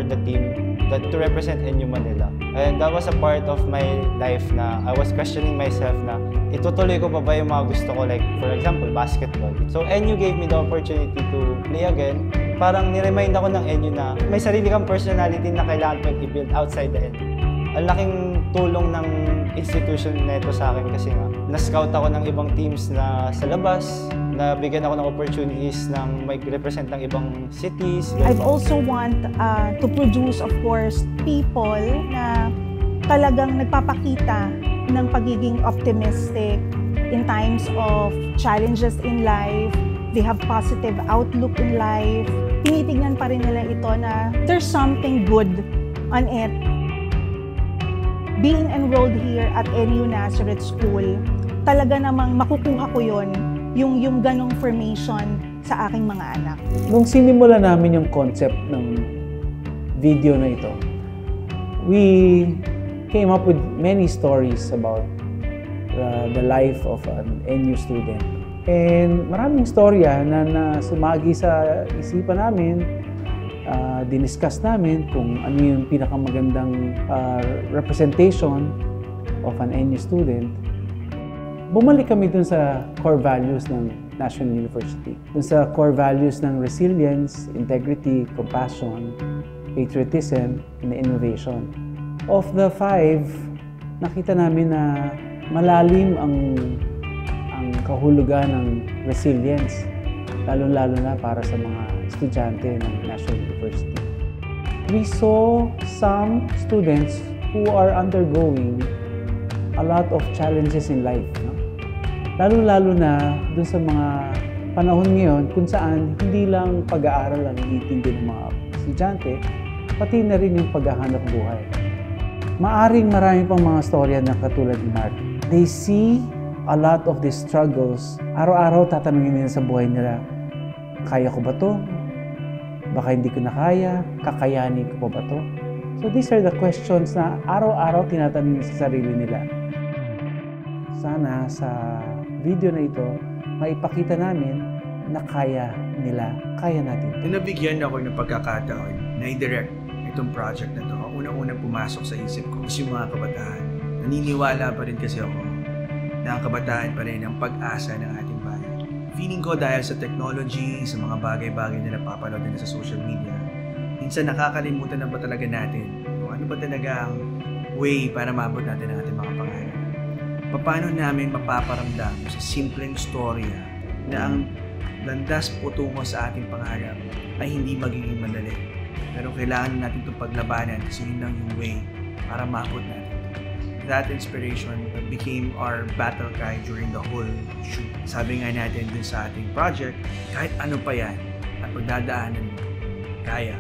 the team to represent NU Manila. And that was a part of my life na I was questioning myself na itutuloy ko pa ba yung mga gusto ko, like for example, basketball. So NU gave me the opportunity to play again. Parang niremind ako ng NU na may sarili kang personality na kailangan pang i-build outside the NU. Ang laking tulong ng institution na ito sa akin kasi nga, na-scout ako ng ibang teams na sa labas, nabigyan ako ng opportunities ng mag-represent ng ibang cities. I've also want to produce, of course, people na talagang nagpapakita ng pagiging optimistic in times of challenges in life. They have positive outlook in life. Tinitignan pa rin nila ito na there's something good on it. Being enrolled here at NU Nazareth School, talaga namang makukuha ko yun, yung ganong formation sa aking mga anak. Nung sinimula namin yung concept ng video na ito, we came up with many stories about the life of an NU student. And maraming storya na sumagi sa isipan namin, diniscuss namin kung ano yung pinakamagandang representation of an NU student. Bumalik kami dun sa core values ng National University. Dun sa core values ng resilience, integrity, compassion, patriotism, and innovation. Of the 5, nakita namin na malalim ang kahulugan ng resilience, lalo-lalo na para sa mga estudyante ng National University. We saw some students who are undergoing a lot of challenges in life. No? Lalo-lalo na dun sa mga panahon ngayon kung saan hindi lang pag-aaral ang iniintindi ng mga estudyante, pati na rin yung paghahanap buhay. Maaring marami pang mga storya na katulad ni Mark. They see a lot of these struggles. Araw-araw tatanungin nila sa buhay nila, kaya ko ba to? Baka hindi ko na kaya? Kakayanin ko pa ba to? So these are the questions na araw-araw tinatanong sa sarili nila. Sana sa video na ito, maipakita namin na kaya nila, kaya natin. Nabigyan ako ng pagkakataon na i-direct itong project na to. Unang-unang pumasok sa isip ko is yung mga kabataan. Naniniwala pa rin kasi ako na ang kabataan pa rin ang pag-asa ng ating bayan. Feeling ko dahil sa technology, sa mga bagay-bagay na napapanood nila sa social media, minsan nakakalimutan na ba talaga natin kung ano ba talaga ang way para maabot natin ang ating mga pangarap. Paano namin mapaparamdam sa simpleng storya na ang landas putungo sa ating pangarap ay hindi magiging madali. Pero kailangan natin itong paglabanan kasi yun lang yung way para maabot natin. That inspiration became our battle cry during the whole shoot. Sabi nga natin dun sa ating project, kahit ano pa yan at pagdadaanan mo, kaya.